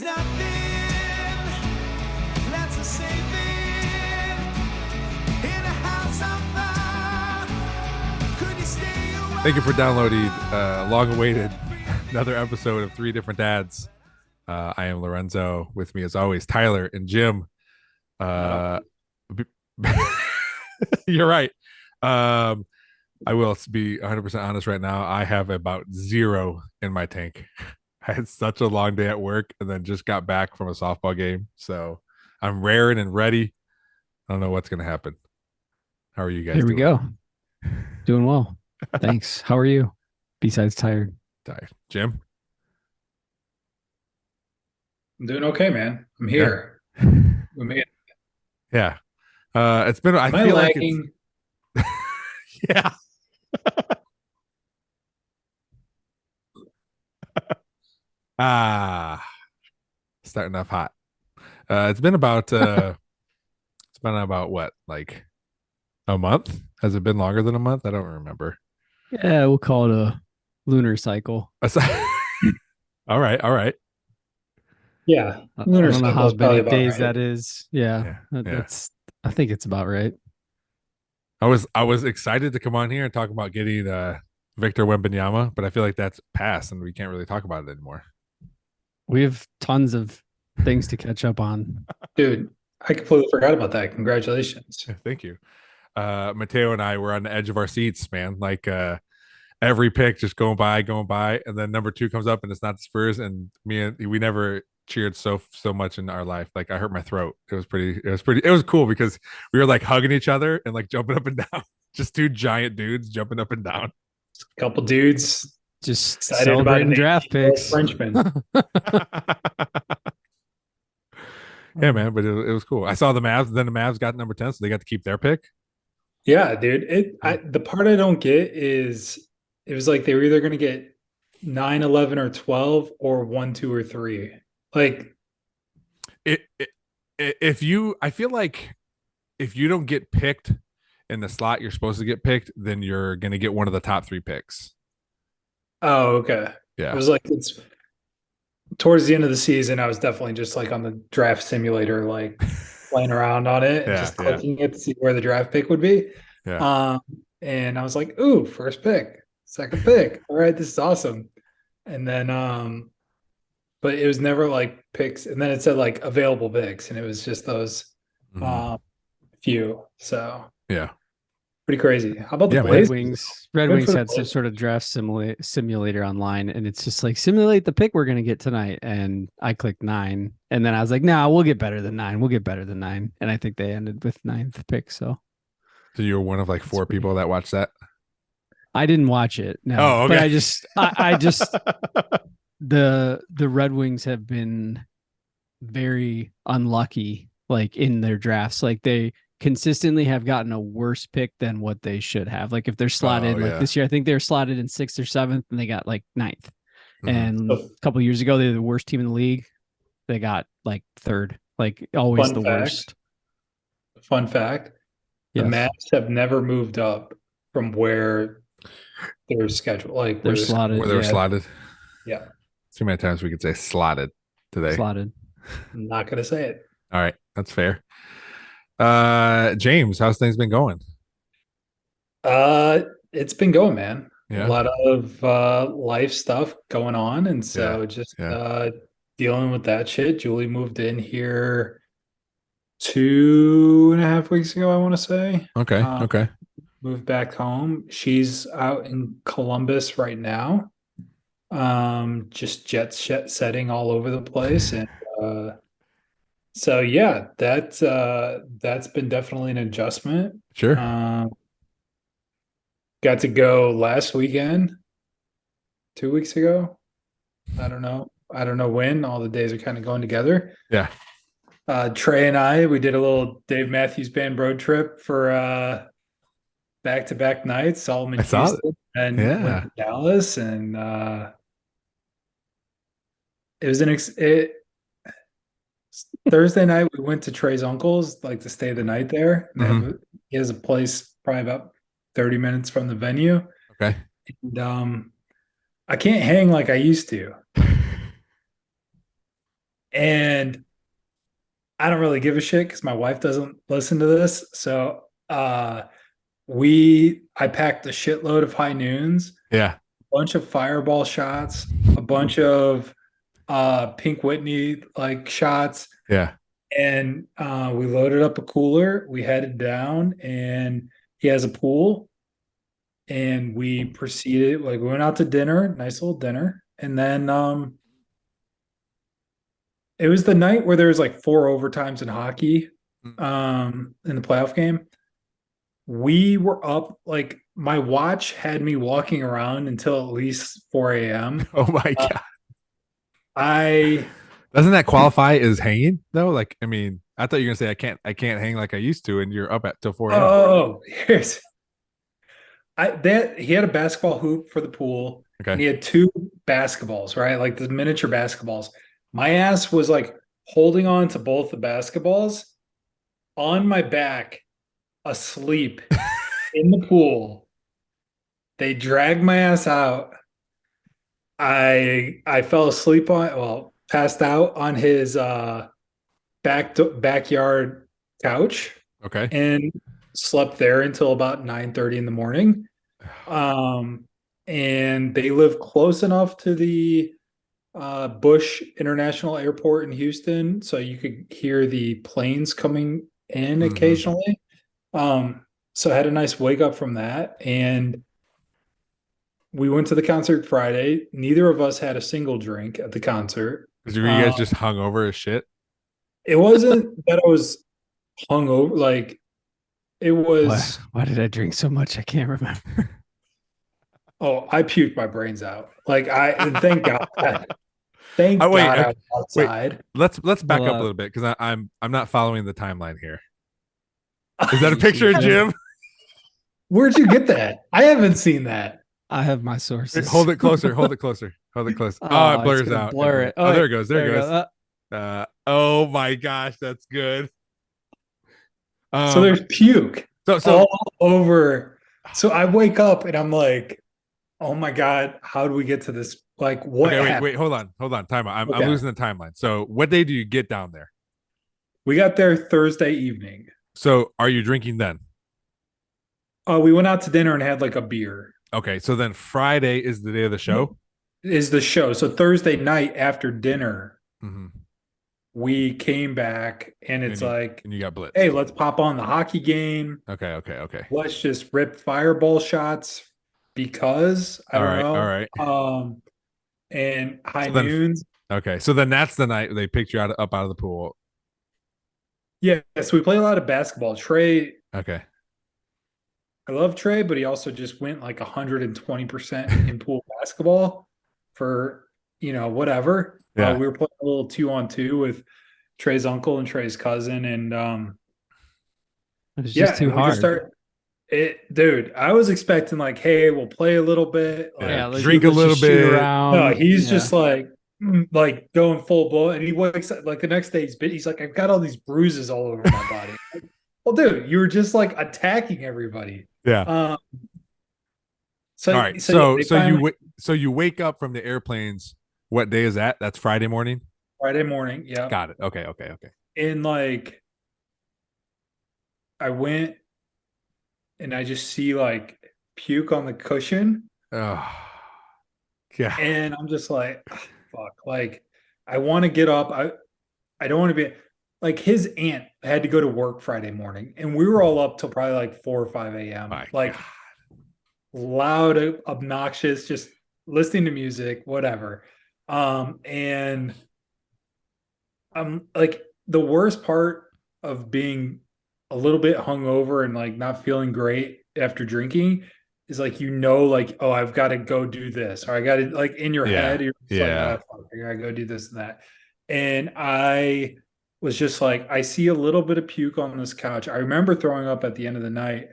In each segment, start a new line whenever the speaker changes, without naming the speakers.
There's nothing that's a saving in a house on fire. Could you stay away?
Thank you for downloading long-awaited another episode of Three Different Dads. I am Lorenzo. With me, as always, Tyler and Jim. You're right. I will be 100% honest right now. I have about 0 in my tank. I had such a long day at work and then just got back from a softball game. So I'm raring and ready. I don't know what's going to happen. How are you guys
Here we
doing?
go. Doing well. Thanks. How are you? Besides tired.
Tired. Jim?
I'm doing okay, man. I'm here. We made it.
Yeah. It's been, I
Am I
feel like
lagging?
it's, yeah. Starting off hot. It's been about what, like a month? Has it been longer than a month? I don't remember.
Yeah, we'll call it a lunar cycle.
All right.
Yeah.
I
Lunar
don't know
cycle
how
is probably
many
about
days
right.
that is. Yeah,
Yeah.
that's. I think it's about right.
I was excited to come on here and talk about getting Victor Wembanyama, but I feel like that's past and we can't really talk about it anymore.
We have tons of things to catch up on.
Dude, I completely forgot about that. Congratulations.
Thank you. Mateo and I were on the edge of our seats, man. Like every pick just going by, and then number 2 comes up and it's not the Spurs, and we never cheered so much in our life. Like I hurt my throat. It was cool because we were like hugging each other and like jumping up and down. Just 2 giant dudes jumping up and down.
A couple dudes
Just
excited
celebrating
about
draft picks.
Frenchman.
Yeah, man, but it was cool. I saw the Mavs, then the Mavs got number 10, so they got to keep their pick.
Yeah, dude. The part I don't get is it was like they were either going to get 9, 11, or 12 or 1, 2, or 3. Like
I feel like if you don't get picked in the slot you're supposed to get picked, then you're going to get one of the top 3 picks.
Oh, okay.
Yeah.
It was like it's towards the end of the season. I was definitely just like on the draft simulator, like playing around on it and just clicking it to see where the draft pick would be.
Yeah.
And I was like, ooh, first pick, second pick. All right, this is awesome. And then but it was never like picks, and then it said like available picks, and it was just those few. So
yeah.
Pretty crazy. How about the
Yeah,
Blazers?
Red Wings
for the
had some
Blazers.
sort of draft simulator online, and it's just like simulate the pick we're gonna get tonight. And I clicked 9, and then I was like, "Nah, we'll get better than 9. We'll get better than 9." And I think they ended with 9th pick. So
you were one of like 4 people that watched that.
I didn't watch it. No,
Oh, okay.
but I just the Red Wings have been very unlucky, like in their drafts. Like they consistently have gotten a worse pick than what they should have. Like if they're slotted, like this year, I think they were slotted in 6th or 7th, and they got like 9th. And a couple of years ago, they were the worst team in the league. They got like 3rd, like always the worst.
Fun fact: the Mavs have never moved up from where they're scheduled, like
they're slotted.
Where they're slotted.
Yeah.
Too many times we could say slotted today.
Slotted.
I'm not gonna say it.
All right, that's fair. James, how's things been going?
It's been going, man.
Yeah.
A lot of life stuff going on, and so dealing with that shit. Julie moved in here 2.5 weeks ago, I want to say.
Okay.
Moved back home. She's out in Columbus right now. Just jet setting all over the place, and so yeah, that's been definitely an adjustment.
Sure.
Got to go last weekend, 2 weeks ago. I don't know when. All the days are kind of going together.
Yeah.
Trey and I, we did a little Dave Matthews Band road trip for back-to-back nights. All in Houston and went to Dallas, and it was Thursday night. We went to Trey's uncle's, like to stay the night there. He has a place probably about 30 minutes from the venue.
Okay.
And I can't hang like I used to. And I don't really give a shit because my wife doesn't listen to this. So I packed a shitload of high noons,
Yeah.
a bunch of fireball shots, a bunch of Pink Whitney like shots,
Yeah.
and we loaded up a cooler. We headed down, and he has a pool, and we proceeded. Like we went out to dinner, nice little dinner, and then it was the night where there was like 4 overtimes in hockey
Mm.
in the playoff game. We were up, like my watch had me walking around until at least 4 a.m.
Oh my
Uh,
god.
I
Doesn't that qualify as hanging though? Like, I mean, I thought you were gonna say I can't hang like I used to, and you're up at till 4 a.m.
oh here's that he had a basketball hoop for the pool, and
Okay.
he had two basketballs, right? Like the miniature basketballs. My ass was like holding on to both the basketballs on my back, asleep in the pool. They dragged my ass out. I fell asleep passed out on his backyard couch
Okay.
and slept there until about 9:30 in the morning. Um, and they live close enough to the Bush International Airport in Houston, so you could hear the planes coming in
Mm-hmm.
occasionally. So I had a nice wake up from that, and we went to the concert Friday. Neither of us had a single drink at the concert.
Because you
Uh,
guys just hung over as shit.
it wasn't that I was hungover, like it was.
Why did I drink so much? I can't remember.
Oh, I puked my brains out. Like thank God, thank
Oh wait,
God I
okay.
was
Wait.
outside.
Let's back
Well,
up a little bit because I'm not following the timeline here. Is
Did
that a
you see
picture of
Jim?
Jim?
Where'd you get that? I haven't seen that.
I have my
Wait,
sources.
hold it closer. Hold it closer. Hold it close. Oh, it
Oh, it's
blurs
gonna
out.
blur it.
Oh,
wait,
there it goes. There it
we
goes.
go.
Oh my gosh, that's good.
So
Um,
there's puke
so
all over. So I wake up and I'm like, oh my God, how do we get to this? Like, what
okay,
happened?
wait, hold on. Time out. I'm
Okay.
losing the timeline. So, what day do you get down there?
We got there Thursday evening.
So, are you drinking then?
We went out to dinner and had like a beer.
Okay, so then Friday is the day of the show.
Is the show. So Thursday night after dinner,
Mm-hmm.
we came back and it's like,
And you got blitzed.
hey, let's pop on the hockey game.
Okay.
Let's just rip fireball shots because I
All
don't
right, all
know.
right.
And high
So then,
noons.
okay, so then that's the night they picked you up out of the pool.
Yeah, so we play a lot of basketball. Trey,
Okay,
I love Trey, but he also just went like 120% in pool basketball for, whatever.
yeah.
We were playing a little 2-on-2 with Trey's uncle and Trey's cousin. And
It was
yeah,
just too
and we just
hard.
start it, dude. I was expecting like, hey, we'll play a little bit.
Yeah,
Like,
Yeah, let's,
drink a
let's
little
just shoot
bit.
around.
no, he's
Yeah.
just like going full blow. And he wakes up like the next day, he's like, I've got all these bruises all over my body. Like, well, dude, you were just like attacking everybody.
Yeah.
Um,
All right.
so yeah, they finally
So you wake up from the airplanes. What day is that? That's Friday morning.
Friday morning, yeah.
Got it. Okay.
And like I went and I just see like puke on the cushion,
Oh, yeah.
and I'm just like, "Ah, fuck. Like I want to get up. I don't want to be like his aunt had to go to work Friday morning, and we were all up till probably like 4 or 5 a.m.
My
Like
God.
loud, obnoxious, just listening to music, whatever. And I'm like the worst part of being a little bit hungover and like not feeling great after drinking is like like, oh, I've got to go do this, or I got to like in your
Yeah,
head you're just like,
yeah.
oh fuck, I gotta go do this and that. And I was just like, I see a little bit of puke on this couch. I remember throwing up at the end of the night.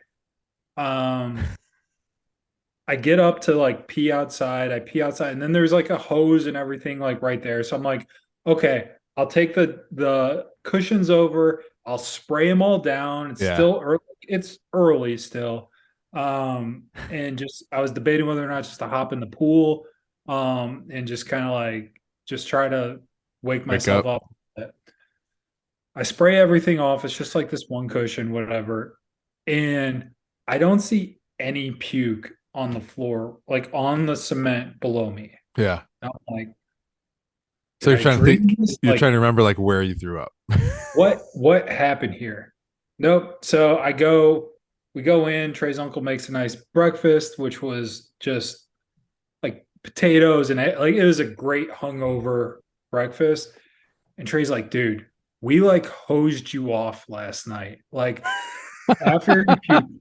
I get up to like pee outside. I pee outside, and then there's like a hose and everything like right there. So I'm like, okay, I'll take the cushions over. I'll spray them all down. It's
Yeah.
still early. It's early still. And just I was debating whether or not just to hop in the pool, and just kind of like just try to wake
Wake
myself
up.
up. I spray everything off. It's just like this one cushion, whatever. And I don't see any puke on the floor, like on the cement below me.
Yeah.
I'm like,
So
did
you're
I
trying to think.
dream this?
You're
Like,
trying to remember like where you threw up.
what happened here? Nope. So we go in, Trey's uncle makes a nice breakfast, which was just like potatoes and like it was a great hungover breakfast. And Trey's like, dude, we like hosed you off last night. Like after you puked,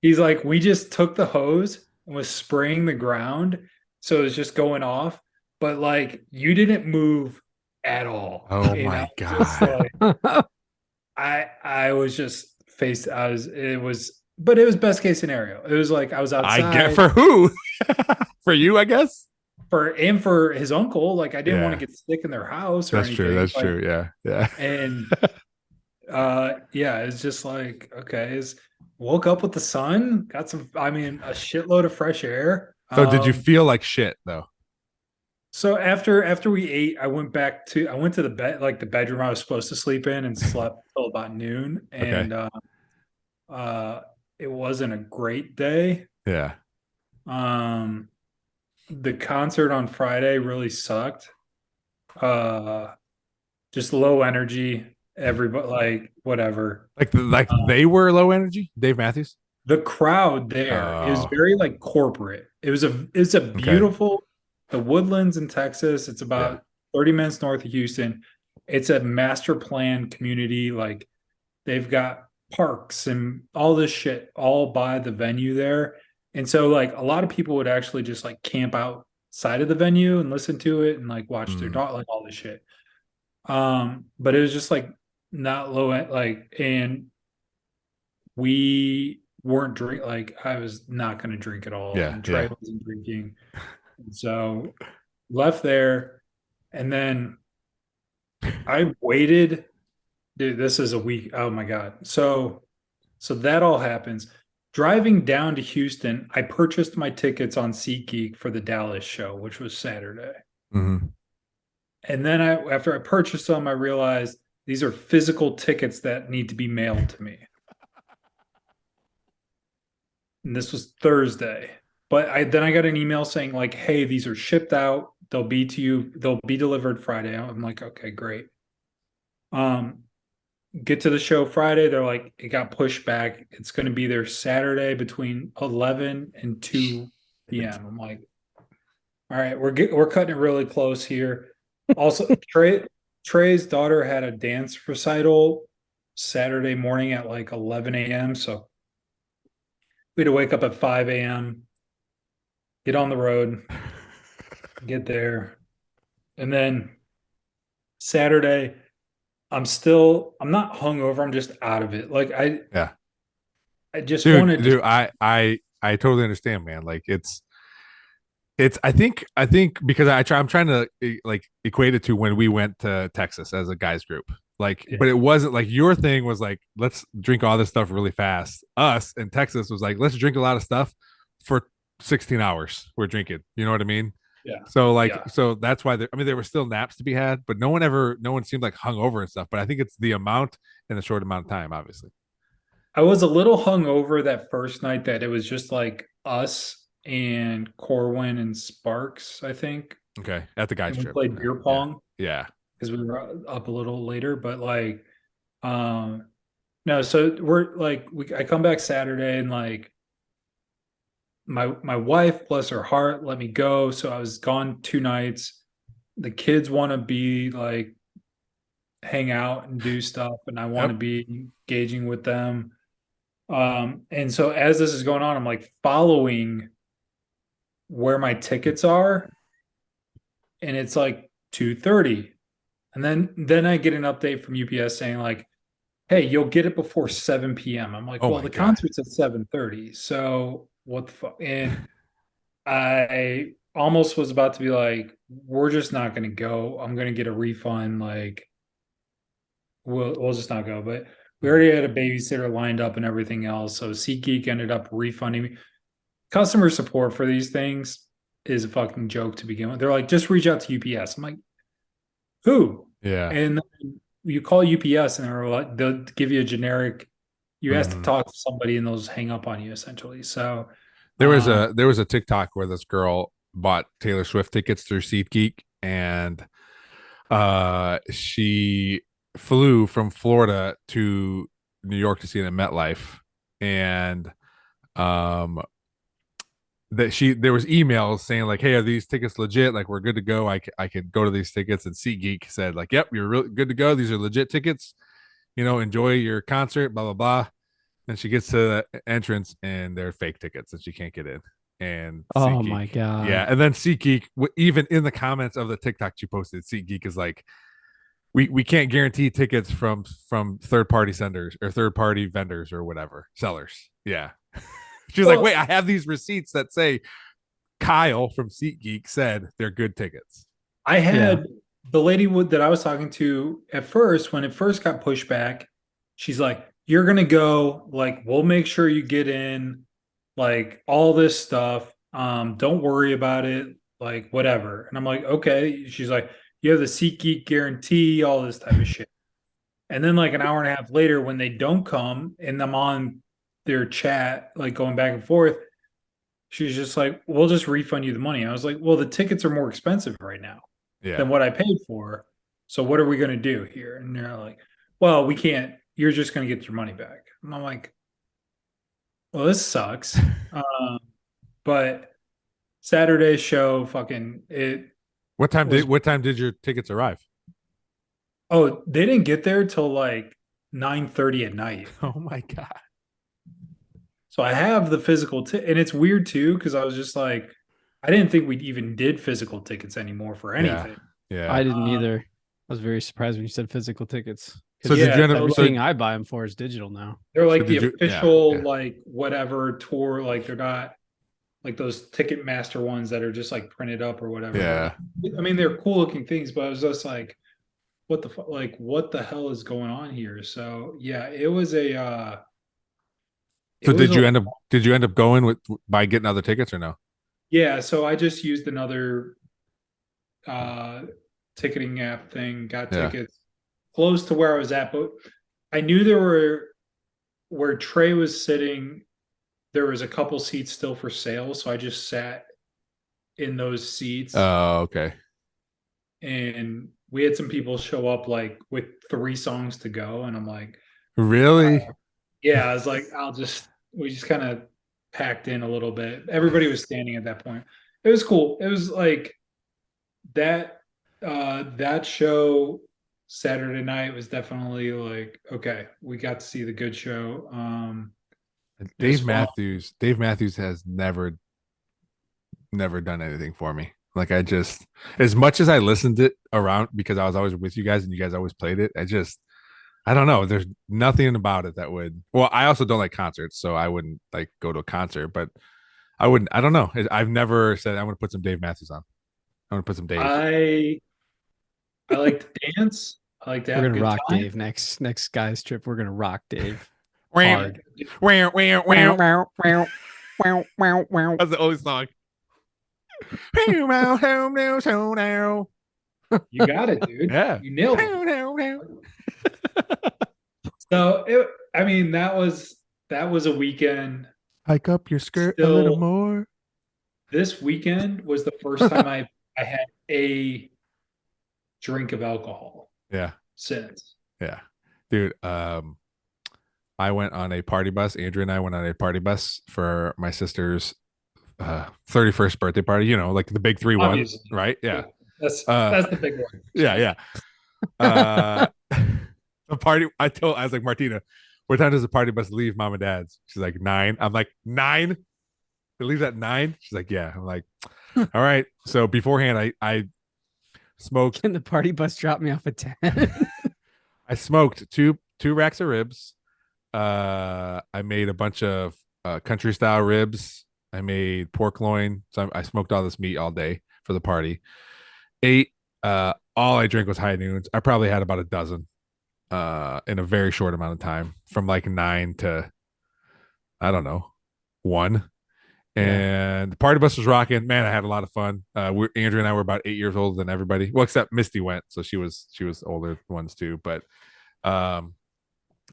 he's like, we just took the hose and was spraying the ground. So it was just going off. But like you didn't move at all.
Oh
And I
my
was just
god.
like, I was just faced I was it was but it was best case scenario. It was like I was
I get
outside
for who? For you, I guess.
for his uncle. Like I didn't want to
Yeah.
get sick in their house or
That's true.
anything.
That's
Like
true. Yeah. Yeah.
and yeah, it's just like okay, woke up with the sun, got some I mean a shitload of fresh air.
So did you feel like shit though?
So after we ate, I went to the bed like the bedroom I was supposed to sleep in and slept till about noon.
Okay.
And uh it wasn't a great day.
Yeah.
Um the concert on Friday really sucked. Uh just low energy, everybody like whatever.
Like
Uh,
they were low energy. Dave Matthews.
the crowd there is
Oh.
very like corporate. It's a
Okay.
beautiful the Woodlands in Texas. It's
Yeah.
about 30 minutes north of Houston. It's a master plan community. Like they've got parks and all this shit all by the venue there. And so like a lot of people would actually just like camp outside of the venue and listen to it and like watch their
Mm.
dog, like all this shit. But it was just like not low end, like, and we weren't drink like I was not going to drink at all,
Yeah.
and Trey
Yeah.
wasn't drinking, and so left there, and then I waited. Dude, this is a week. Oh my god! So that all happens. Driving down to Houston, I purchased my tickets on SeatGeek for the Dallas show, which was Saturday.
Mhm.
And then after I purchased them, I realized these are physical tickets that need to be mailed to me. And this was Thursday. But then I got an email saying like, "Hey, these are shipped out. They'll be to you. They'll be delivered Friday." I'm like, "Okay, great." Um, get to the show Friday. They're like, "It got pushed back. It's going to be there Saturday between 11 and 2 p.m." I'm like, "All right, we're cutting it really close here." Also, Trey's daughter had a dance recital Saturday morning at like 11 a.m. So we had to wake up at 5 a.m., get on the road, get there. And then Saturday, I'm not hungover. I'm just out of it. Like
Yeah.
I just
Dude,
wanted to,
dude, I totally understand, man. Like it's I think because I'm trying to like equate it to when we went to Texas as a guys group. Like,
yeah.
but it wasn't like your thing was like, let's drink all this stuff really fast. Us in Texas was like, let's drink a lot of stuff for 16 hours. We're drinking. You know what I mean?
Yeah.
So like,
Yeah.
so that's why I mean, there were still naps to be had, but no one seemed like hungover and stuff. But I think it's the amount in a short amount of time, obviously.
I was a little hungover that first night that it was just like us and Corwin and Sparks, I think.
Okay, at the guys
And we
trip.
played beer
Yeah,
pong
yeah,
because we were up a little later, but like no, so we're like I come back Saturday and like my wife, bless her heart, let me go. So I was gone 2 nights. The kids want to be like hang out and do stuff, and I want to
yep.
be engaging with them. And so as this is going on, I'm like following where my tickets are, and it's like 2:30. And then I get an update from UPS saying like, "Hey, you'll get it before 7 p.m." I'm like,
Oh
"Well,
my
the
god.
concert's at 7:30, so what the fuck?" And I almost was about to be like, "We're just not going to go. I'm going to get a refund. Like, we'll just not go." But we already had a babysitter lined up and everything else, so SeatGeek ended up refunding me. Customer support for these things is a fucking joke to begin with. They're like, "Just reach out to UPS." I'm like, who?
Yeah.
And then you call UPS and they'll give you a generic. You ask to
Mhm.
talk to somebody and they'll just hang up on you essentially. So,
There was
um,
a TikTok where this girl bought Taylor Swift tickets through SeatGeek, and she flew from Florida to New York to see it in MetLife, and um that there was emails saying like, hey, are these tickets legit, like we're good to go, I could go to these tickets, and SeatGeek said like, yep, you're really good to go, these are legit tickets, enjoy your concert, blah blah blah. And she gets to the entrance and they're fake tickets and she can't get in. And
Oh
SeatGeek,
my
yeah.
god.
And then SeatGeek, even in the comments of the TikTok she posted, SeatGeek is like, we can't guarantee tickets from third party senders or third party vendors or whatever sellers. Yeah. She's like,
well,
wait, I have these receipts that say Kyle from SeatGeek said they're good tickets.
I
Yeah.
had the lady that I was talking to at first, when it first got pushed back, she's like, "You're gonna go, like, we'll make sure you get in, like, all this stuff. Don't worry about it, like, whatever." And I'm like, "Okay." She's like, "You have the SeatGeek guarantee, all this type of shit." And then, like, an hour and a half later, when they don't come and I'm on their chat, like, going back and forth, she's just like, "We'll just refund you the money." I was like, "Well, the tickets are more expensive right now
Yeah.
than what I paid for. So what are we going to do here?" And they're like, "Well, we can't. You're just going to get your money back." And I'm like, "Well, this sucks." But Saturday's show, fucking it was.
What time did your tickets arrive?
Oh, they didn't get there till like 9:30 at night.
Oh my god.
So I have the physical and it's weird too because I was just like, I didn't think we even did physical tickets anymore for
Yeah.
anything.
Yeah.
I didn't
Uh,
either. I was very surprised when you said physical tickets
So
because
did you
yeah,
end up
everything I buy them for is digital now.
they're
so
like the
did you yeah,
official,
yeah.
like whatever tour, like they're not like those Ticketmaster ones that are just like printed up or whatever. But
Yeah.
like, I mean, they're cool looking things, but I was just like, what the like, what the hell is going on here? So yeah, it
So
was a,
did you end up going with by getting other tickets or no?
yeah. So I just used another uh ticketing app thing, got
Yeah.
tickets close to where I was at, but I knew there were where Trey was sitting. There was a couple seats still for sale, so I just sat in those seats
Oh, okay.
and we had some people show up like with 3 songs to go and I'm like,
Really?
yeah, I was like, we just kind of packed in a little bit. Everybody was standing at that point. It was cool. It was like that that show Saturday night was definitely like, okay, we got to see the good show. It was fun.
Dave Matthews has never done anything for me. Like I just, as much as I listened it around because I was always with you guys and you guys always played it, I don't know. There's nothing about it that would. Well, I also don't like concerts, so I wouldn't like go to a concert. But I wouldn't. I don't know. I've never said I'm going to put some Dave Matthews on. I'm going to put some Dave.
I like to dance. I like to
We're
have a
gonna
good
rock
time.
Dave next guys trip. We're gonna rock Dave
Wham,
hard.
wham, wham, wham.
Wow, wow, wow, wow, wow.
That's the only song.
You got it, dude.
Yeah.
You nailed it. So I mean, that was a weekend.
Hike up your skirt a little
Still,
more.
this weekend was the first time I had a drink of alcohol
Yeah.
since.
Yeah. Dude, I went on a party bus. Andrew and I went on a party bus for my sister's 31st birthday party, like the big 3-1,
Obviously,
right? Yeah.
That's the big one.
Yeah, yeah. The party, I was like, Martina, what time does the party bus leave mom and dad's? She's like 9. I'm like, 9? It leaves at 9? She's like, yeah. I'm like, all right. So beforehand, I smoked
Can the party bus drop me off at 10?
I smoked two racks of ribs. I made a bunch of country style ribs. I made pork loin. So I smoked all this meat all day for the party. Ate. All I drank was high noons. I probably had about a dozen in a very short amount of time, from like 9 to I don't know 1. And the party bus was rocking. Man, I had a lot of fun. Andrew and I were about 8 years older than everybody. Well, except Misty went, so she was older ones too. But um,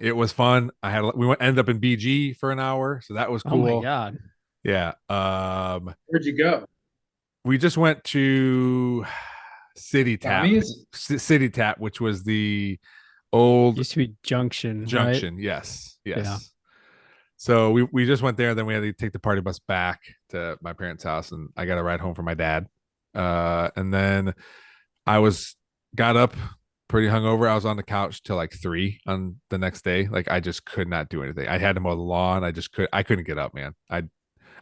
it was fun. Ended up in BG for an hour, so that was
Oh
cool.
my god.
Yeah.
Where'd you go?
We just went to City Tap,
Tommy's?
City Tap, which was the old
Used to be Junction,
Junction.
right?
Yes,
Yeah.
yes. So we just went there. Then we had to take the party bus back to my parents' house, and I got a ride home from my dad. And then I got up pretty hungover. I was on the couch till like 3 on the next day. Like I just could not do anything. I had to mow the lawn. I couldn't get up, man.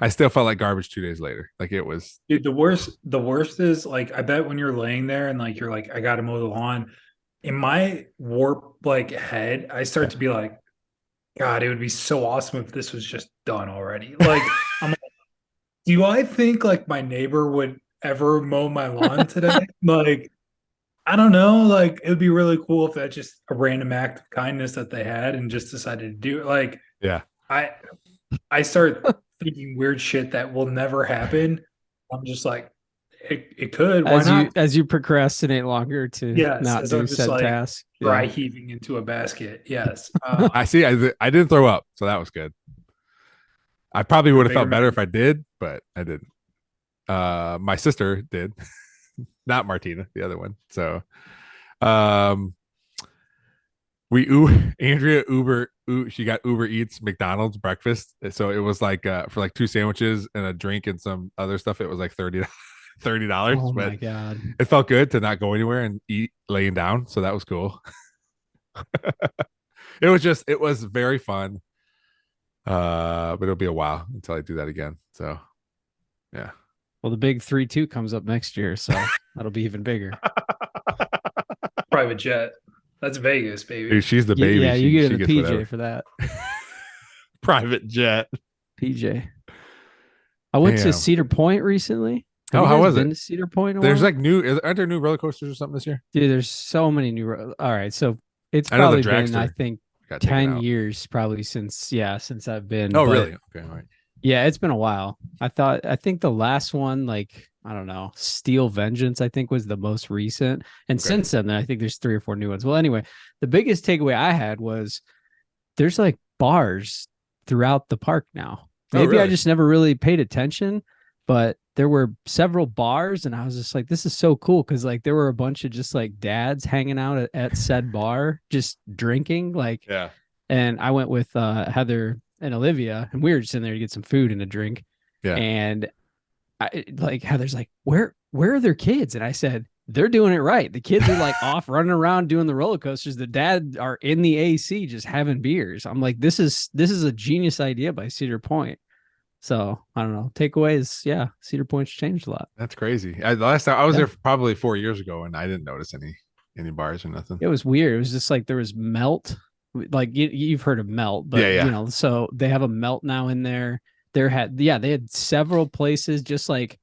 I still felt like garbage 2 days later. Like it was.
Dude, the worst is like I bet when you're laying there and like you're like, I gotta mow the lawn. In my warp like head, I start to be like, God, it would be so awesome if this was just done already. Like, I'm like, do I think like my neighbor would ever mow my lawn today? Like, I don't know. Like, it would be really cool if that's just a random act of kindness that they had and just decided to do it. Like,
Yeah.
I start thinking weird shit that will never happen. I'm just like, it could. Why not?
As you procrastinate longer to
Yes,
not
as I'm
do
just
said
like
task.
dry
Yeah.
heaving into a basket. Yes.
I see. I didn't throw up, so that was good. I probably would have
Bigger
felt better
man.
if I did, but I didn't. My sister did, not Martina, the other one. So, um, Andrea she got Uber Eats McDonald's breakfast. So it was like for like 2 sandwiches and a drink and some other stuff. It was like $30,
Oh
but
my god.
it felt good to not go anywhere and eat laying down. So that was cool. It was very fun. But it'll be a while until I do that again. So yeah.
Well, the big 3-2 comes up next year, so that'll be even bigger.
Private jet. That's Vegas, baby.
Dude, she's the baby.
Yeah, you
she
get
she
in the
gets
PJ
whatever.
for that.
Private jet.
PJ. I went to
Damn.
Cedar Point recently.
Oh,
Have you
how
guys
was
been
it?
to Cedar Point?
There's like aren't there new roller coasters or something this year?
Dude, there's so many all right, so it's
I know the
probably been, I
dragster
think,
got taken
10
out.
years probably since I've been.
Oh,
but
really? Okay, all right.
yeah, it's been a while. I think the last one, like, I don't know, Steel Vengeance, I think was the most recent. And
Okay.
since then, I think there's 3 or 4 new ones. Well, anyway, the biggest takeaway I had was there's like bars throughout the park now.
Oh,
Maybe I
really?
just never really paid attention, but there were several bars and I was just like, this is so cool. Cause like there were a bunch of just like dads hanging out at said bar, just drinking. Like,
Yeah.
and I went with Heather and Olivia, and we were just in there to get some food and a drink.
Yeah.
And like Heather's like, where are their kids? And I said, they're doing it right. The kids are like off running around doing the roller coasters. The dad are in the AC just having beers. I'm like, this is a genius idea by Cedar Point. So I don't know. Takeaways, yeah, Cedar Point's changed a lot.
That's crazy. The last time I was
Yeah.
there probably 4 years ago, and I didn't notice any bars or nothing.
It was weird. It was just like there was Melt. Like you've heard of Melt, but
Yeah.
you know, so they have a Melt now in there. They had several places just like,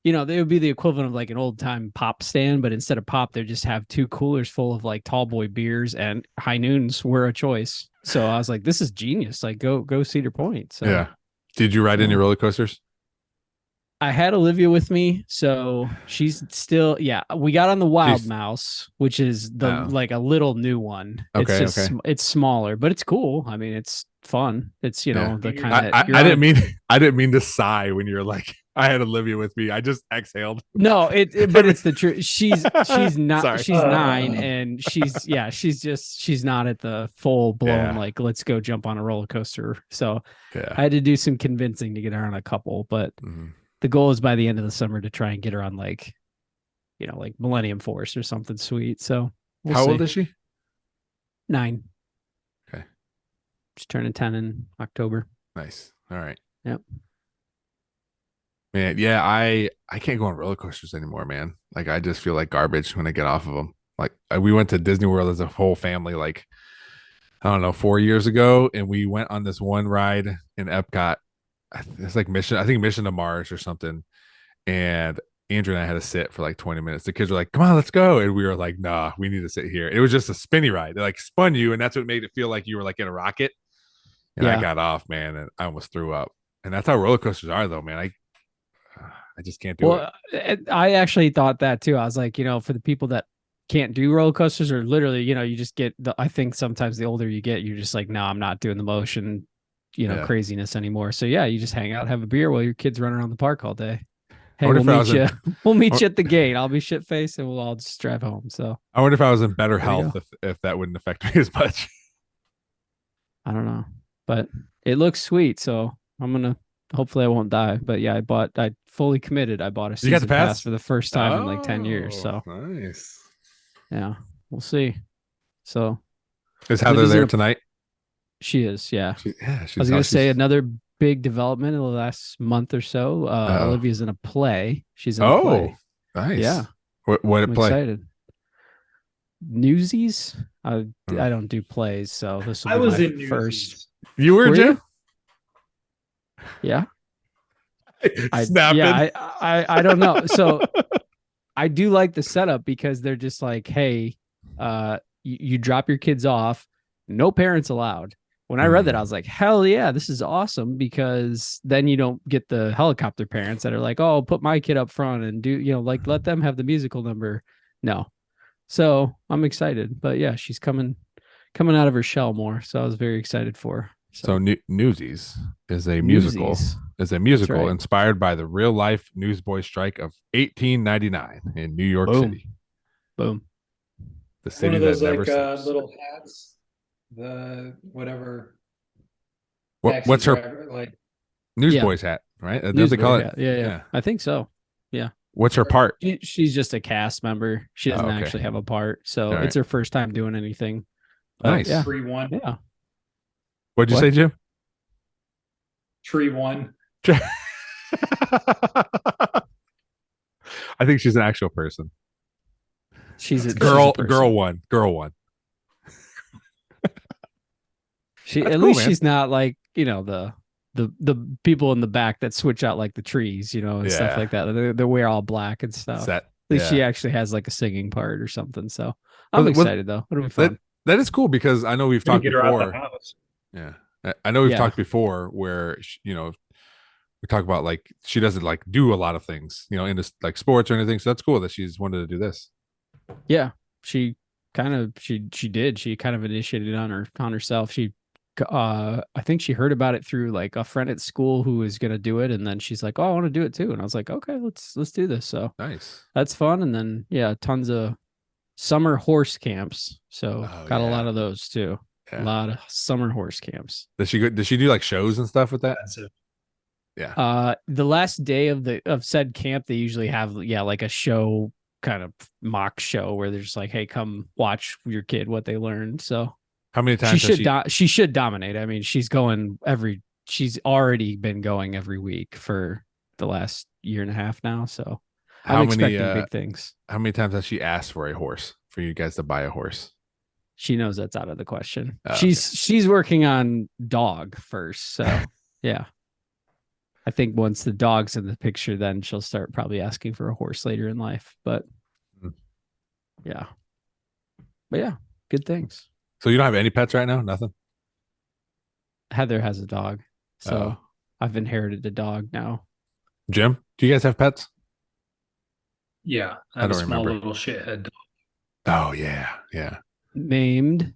you know, they would be the equivalent of like an old time pop stand, but instead of pop, they just have 2 coolers full of like tall boy beers, and high noons were a choice. So I was like, this is genius. Like go Cedar Point. So
Yeah. Did you ride any roller coasters?
I had Olivia with me, so she's still, we got on the Wild Mouse, which is like a little new one.
Okay,
It's just it's smaller, but it's cool. I mean, it's fun. It's, you know, the kind of
I didn't mean to sigh when you're like, I had Olivia with me. I just exhaled.
No, but it's the truth. She's not
Sorry.
she's 9 and she's not at the full blown like let's go jump on a roller coaster. So
Yeah.
I had to do some convincing to get her on a couple, but the goal is by the end of the summer to try and get her on like, you know, like Millennium Force or something sweet. So we'll
How
see.
old is she?
9.
Okay.
She's turning 10 in October.
Nice. All right.
Yep.
Man, yeah, I can't go on roller coasters anymore, man. Like I just feel like garbage when I get off of them. Like we went to Disney World as a whole family, like I don't know, 4 years ago, and we went on this one ride in Epcot. It's like Mission to Mars or something. And Andrew and I had to sit for like 20 minutes. The kids were like, "Come on, let's go," and we were like, "Nah, we need to sit here." It was just a spinny ride. They like spun you, and that's what made it feel like you were like in a rocket. And I got off, man, and I almost threw up. And that's how roller coasters are, though, man. I just can't do it.
Well, I actually thought that too. I was like, for the people that can't do roller coasters, or literally, you just get I think sometimes the older you get, you're just like, no, I'm not doing the motion,
Yeah.
craziness anymore. So yeah, you just hang out, have a beer while your kids run around the park all day.
I
Hey,
wonder
we'll
if I was
meet
in-
you. We'll meet you at the gate. I'll be shit faced, and we'll all just drive home. So
I wonder if I was in better
There you
health if that wouldn't affect me as much.
I don't know, but it looks sweet. So I'm gonna. Hopefully, I won't die. But yeah, I fully committed. I bought a
You got the
season pass
pass?
for the first time in like 10 years. So
nice.
yeah, we'll see. So
Is Heather
Livy's in
there
a-
tonight?
she is. Yeah.
She's
I was gonna say another big development in the last month or so.
Uh-oh.
Olivia's in a play. She's in a play.
Nice.
Yeah.
What
I'm
play?
excited. Newsies. I
Hmm.
don't do plays, so this will
I
be
was
my
in
first.
Newsies.
You were,
Were
Jim?
Yeah.
Snapping.
I don't know. So I do like the setup because they're just like, hey, you drop your kids off, no parents allowed. When I read that, I was like, hell yeah, this is awesome, because then you don't get the helicopter parents that are like, oh, put my kid up front and do, like let them have the musical number. No. So I'm excited. But yeah, she's coming out of her shell more. So I was very excited for her.
So Newsies is a musical.
Newsies.
Is a musical
right.
inspired by the real life newsboy strike of 1899 in New York
Boom.
City.
Boom.
The city
One of those
that never
like
sleeps.
little hats, the whatever.
What's
taxi
her
driver, like
newsboy's hat? Right? Don't they
Newsboy
call
hat.
it?
Yeah. I think so. Yeah.
What's her part?
She's just a cast member. She doesn't
okay.
actually have a part. So
All right.
it's her first time doing anything.
Nice.
Yeah.
Tree One.
Yeah.
What'd you
What?
say, Jim?
Tree One.
I think she's an actual person.
She's a
Girl
person.
one.
She
That's
at
cool,
least
man.
she's not like, the people in the back that switch out like the trees, and stuff
Yeah.
like that. They wear all black and stuff.
Set.
At least she
Yeah.
actually has like a singing part or something. So I'm
Well,
excited though. It'll be fun.
That is cool because I know we've
Gonna
talked
get her out the
before.
house.
Yeah. I know we've
Yeah.
talked before where, we talk about like she doesn't like do a lot of things, in this like sports or anything. So that's cool that she's wanted to do this.
Yeah. She kind of initiated on herself. I think she heard about it through like a friend at school who was gonna do it, and then she's like, oh, I want to do it too. And I was like, okay, let's do this. So
Nice.
that's fun. And then tons of summer horse camps. So got a lot of those too.
Yeah.
A lot of summer horse camps.
Does she do like shows and stuff with that?
Expensive.
Yeah.
The last day of said camp, they usually have like a show, kind of mock show, where they're just like, hey, come watch your kid what they learned. So
How many times
she should dominate. I mean, she's already been going every week for the last year and a half now. So I'm expecting big things.
How many times has she asked for a horse for you guys to buy a horse?
She knows that's out of the question.
Oh,
she's working on dog first. So yeah. I think once the dog's in the picture, then she'll start probably asking for a horse later in life. But yeah. But yeah, good things.
So you don't have any pets right now? Nothing?
Heather has a dog. So I've inherited a dog now.
Jim, do you guys have pets?
Yeah,
I
I have a
don't
small
remember.
little shithead dog.
Oh yeah. Yeah.
Named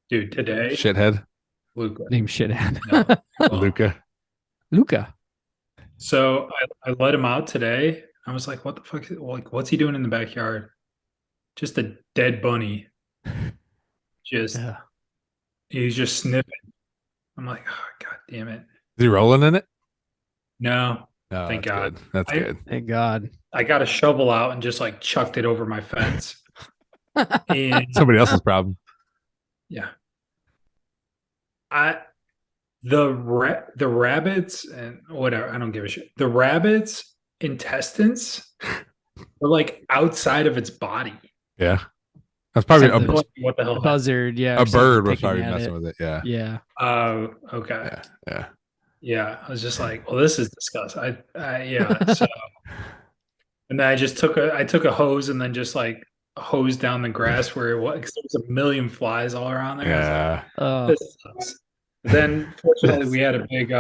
Dude, today
Shithead.
Luca.
Name shithead.
No.
Luca.
Luca.
So I let him out today. I was like, what the fuck? Like, what's he doing in the backyard? Just a dead bunny. Just
Yeah.
he's just sniffing. I'm like, oh, god damn it.
Is he rolling in it?
No.
Oh,
Thank
that's
God.
good. That's good.
Thank God.
I got a shovel out and just like chucked it over my fence. And
Somebody else's problem.
yeah. The rabbits and whatever, I don't give a shit. The rabbit's intestines were like outside of its body.
Yeah. That's probably
Something.
a,
Like, what the hell?
Buzzard, yeah.
a
or something
bird was
picking
probably
at
messing
it.
with it. Yeah.
Yeah.
Oh, okay.
Yeah. Yeah.
Yeah, I was just like, well, this is disgusting. Yeah. So, and then I took a hose and then just like hosed down the grass where it was, because there was a million flies all around there. I was like,
Yeah.
this sucks. Then fortunately we had a big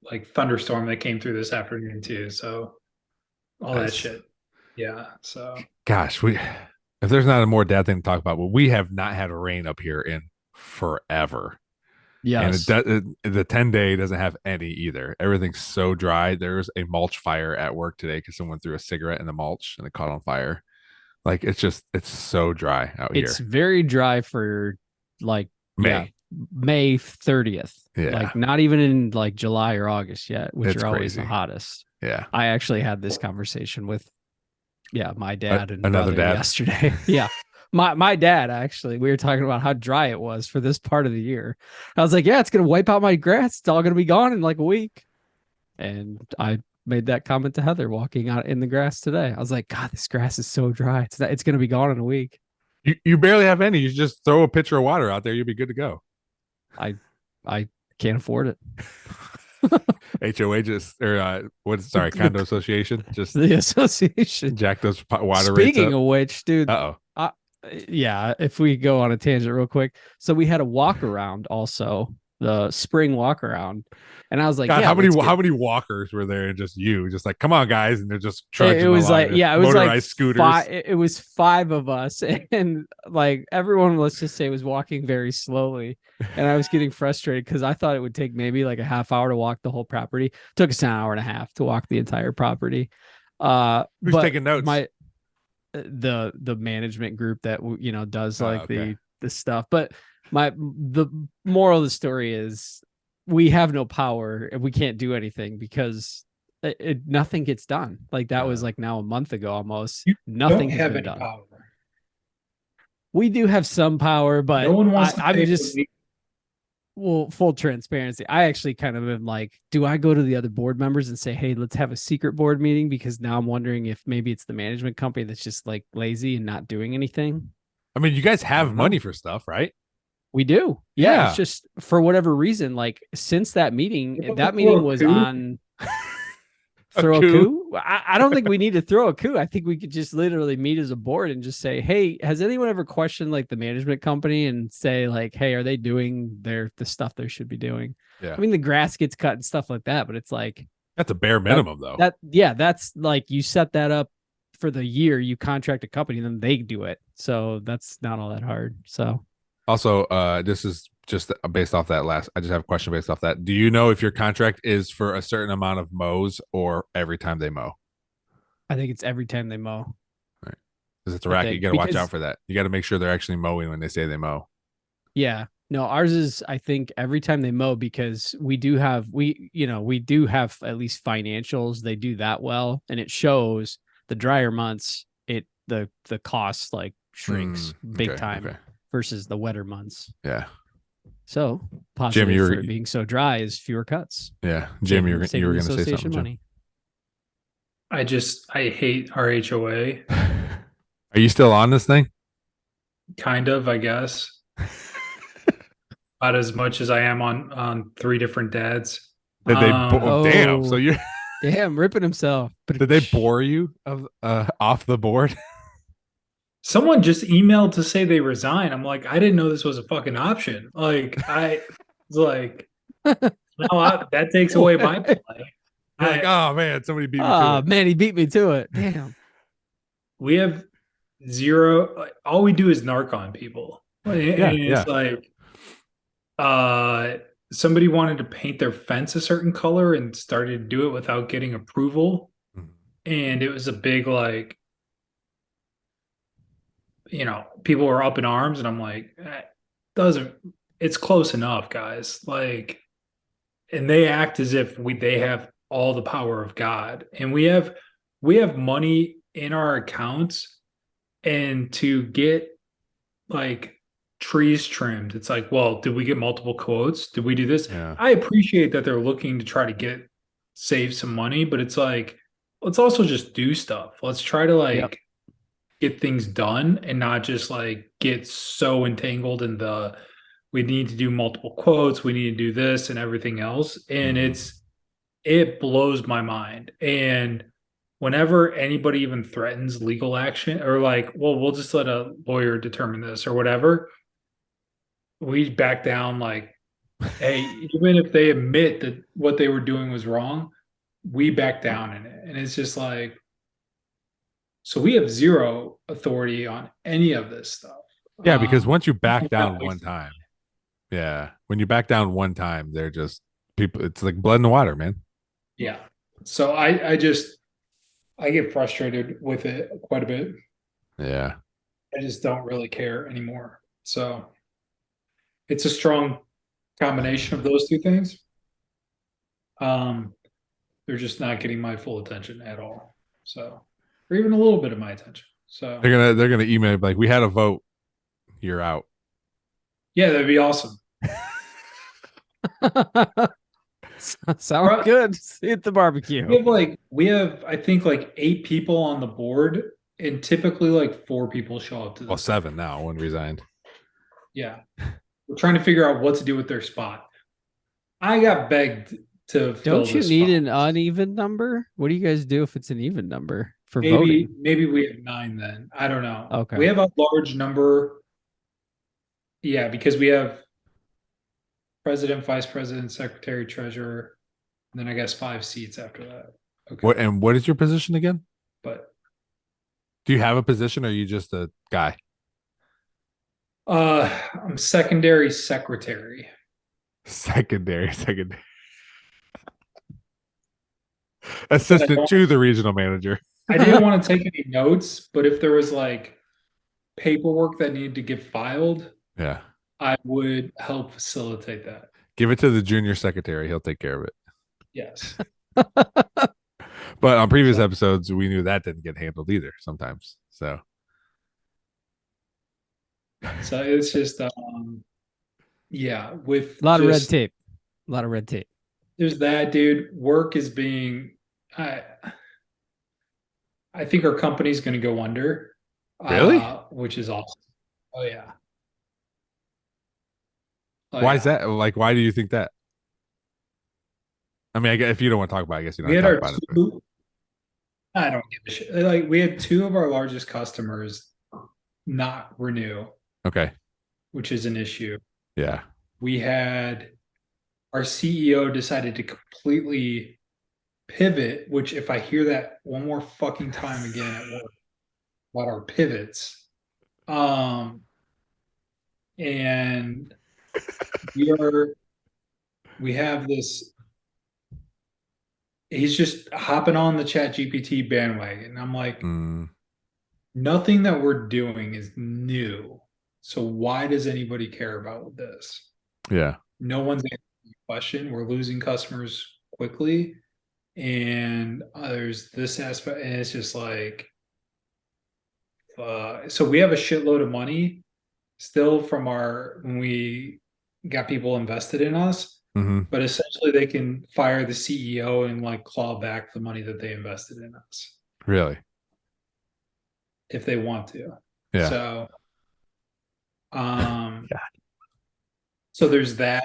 like thunderstorm that came through this afternoon too. So all that
Nice.
shit. Yeah. So
Gosh, if there's not a more dad thing to talk about, well, we have not had rain up here in forever. And
Yes.
the 10-day doesn't have any either. Everything's so dry. There's a mulch fire at work today because someone threw a cigarette in the mulch and it caught on fire. Like it's so dry out
It's
here.
very dry for like
May.
May 30th.
Yeah.
Like not even in like July or August yet, which
It's
are always the
crazy.
hottest.
Yeah.
I actually had this conversation with my dad and
another
brother
dad?
yesterday. Yeah. My dad, actually, we were talking about how dry it was for this part of the year. I was like, yeah, it's gonna wipe out my grass. It's all gonna be gone in like a week. And I made that comment to Heather walking out in the grass today. I was like, God, this grass is so dry. It's gonna be gone in a week.
You barely have any. You just throw a pitcher of water out there, you'll be good to go.
I can't afford it.
HOA just condo association just
The association.
jack those water rates
Speaking
up.
of which, dude,
Uh-oh.
yeah, if we go on a tangent real quick. So we had a walk around also, the spring walk around. And I was like,
God,
yeah,
how many walkers were there and just like, come on, guys, and they're just trudging
it was
along
like,
with
yeah, it was
motorized
like
scooters.
it was 5 of us, and like everyone, let's just say, was walking very slowly. And I was getting frustrated because I thought it would take maybe like a half hour to walk the whole property. It took us an hour and a half to walk the entire property.
Who's
But
taking notes?
The management group that does like
okay.
the stuff. But the moral of the story is we have no power and we can't do anything because nothing gets done. Like that was like now a month ago almost.
you
Nothing
don't
has
have
been
any
done.
power.
We do have some power, but
No one wants to
I'm
pay
just
for the-
well, full transparency. I actually kind of am like, do I go to the other board members and say, hey, let's have a secret board meeting? Because now I'm wondering if maybe it's the management company that's just like lazy and not doing anything.
I mean, you guys
I
have
don't
money
know.
for stuff, right?
We do. Yeah.
Yeah.
It's just for whatever reason, like since that meeting,
People
that
throw
meeting
a
was
coup.
on throw a coup. I don't think we need to throw a coup. I think we could just literally meet as a board and just say, hey, has anyone ever questioned like the management company and say like, hey, are they doing the stuff they should be doing?
Yeah.
I mean, the grass gets cut and stuff like that, but it's like
That's a bare minimum, though.
that's like you set that up for the year, you contract a company, then they do it. So that's not all that hard. So
Also, this is just based off that last. I just have a question based off that. Do you know if your contract is for a certain amount of mows or every time they mow?
I think it's every time they mow.
Right. Because it's a
I
racket. You
think,
got to watch
because-
out for that. You got to make sure they're actually mowing when they say they mow.
Yeah. No, ours is, I think, every time they mow, because we do have at least financials. They do that well, and it shows the drier months, the cost like shrinks big
okay,
time
okay.
versus the wetter months.
Yeah.
So positive
Jim,
for it being so dry is fewer cuts.
Yeah. Jim, you were
Saving
going
the
to say
association
something, Jim.
I hate our HOA.
Are you still on this thing?
Kind of, I guess. About as much as I am on 3 different dads.
Did they? Damn.
Oh.
So you
Damn, ripping himself. But
did they bore you off the board?
Someone just emailed to say they resign. I'm like, I didn't know this was a fucking option. Like, I was like, no, that takes away my play.
You're like, oh man, somebody beat me to
Oh
it.
man, he beat me to it. Damn.
We have 0. All we do is narc on people. And it's like, somebody wanted to paint their fence a certain color and started to do it without getting approval.
Mhm.
And it was a big, like, people were up in arms, and I'm like, it's close enough, guys. Like, and they act as if they have all the power of God, and we have money in our accounts, and to get like trees trimmed, it's like, well, did we get multiple quotes? Did we do this?
Yeah.
I appreciate that they're looking to try to save some money, but it's like, let's also just do stuff. Let's try to get things done and not just like get so entangled in we need to do multiple quotes, we need to do this and everything else. And it blows my mind. And whenever anybody even threatens legal action or like, well, we'll just let a lawyer determine this or whatever, we back down like Hey, even if they admit that what they were doing was wrong, we back down in it. And it's just like, so we have zero authority on any of this stuff.
Yeah, because once you back
Not
down one
wasting-
time, yeah, when you back down one time, they're just people. It's like blood in the water, man.
yeah. So I get frustrated with it quite a bit.
Yeah,
I just don't really care anymore. So it's a strong combination of those two things. Um, they're just not getting my full attention at all. So, or even a little bit of my attention. So,
they're gonna email like we had a vote, you're out.
yeah, that'd be awesome.
Sound
Right.
good. See you at the barbecue.
We have I think like 8 people on the board, and typically like 4 people show up to
Well,
this.
7 now. One resigned.
Yeah, we're trying to figure out what to do with their spot. I got begged to fill
Don't you
this
need
spot.
an uneven number? What do you guys do if it's an even number for
Maybe
voting?
maybe we have 9 then. I don't know.
Okay.
We have a large number. Yeah, because we have president, vice president, secretary, treasurer, and then I guess 5 seats after that. Okay.
What is your position again?
But
Do you have a position, or are you just a guy?
I'm secondary secretary.
Secondary. Assistant to the regional manager.
I didn't want to take any notes, but if there was like paperwork that needed to get filed,
Yeah.
I would help facilitate that.
Give it to the junior secretary. He'll take care of it.
Yes.
But on previous episodes, we knew that didn't get handled either sometimes. So
So it's just yeah, with
A lot of red
just-
tape. A lot of red tape.
There's that, dude. Work is being I think our company's going to go under.
Really?
Which is awesome. Oh yeah. Oh,
why
yeah.
is that? Like, why do you think that? I mean, I guess if you don't want to talk about it, I guess you don't
We
have
had
to
our
talk about it.
two, I don't give a shit. Like we had 2 of our largest customers not renew,
Okay.
which is an issue.
Yeah.
We had our CEO decided to completely pivot, which if I hear that one more fucking time again at work about our pivots, and we have this, he's just hopping on the chat GPT bandwagon. I'm like,
Mm,
nothing that we're doing is new. So why does anybody care about this?
yeah.
No one's answering the question. We're losing customers quickly. And there's this aspect, and it's just like, so we have a shitload of money still from when we got people invested in us,
Hmm.
but essentially they can fire the CEO and like claw back the money that they invested in us
Really?
if they want to.
Yeah.
So, so there's that,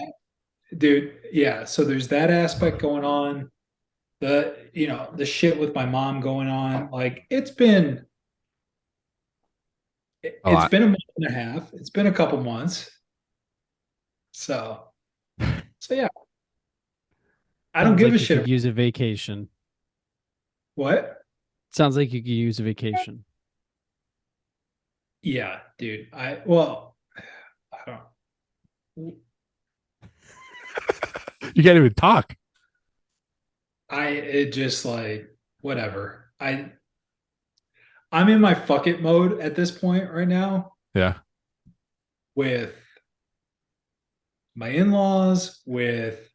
dude. Yeah. So there's that aspect going on. The shit with my mom going on. Like it's been
lot.
a month and a half. It's been a couple months. So yeah. I don't
Sounds
give
like
a
you
shit.
could use a vacation.
What?
Sounds like you could use a vacation.
Yeah, dude. I don't.
You can't even talk.
It just like whatever. I'm in my fuck it mode at this point right now
Yeah.
with my in-laws, with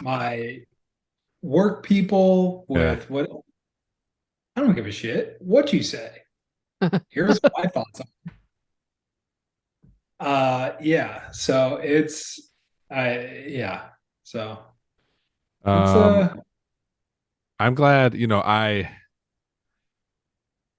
my work people, with what I don't give a shit what you say. Here's my thoughts on it. Yeah. So it's yeah. So it's
I'm glad,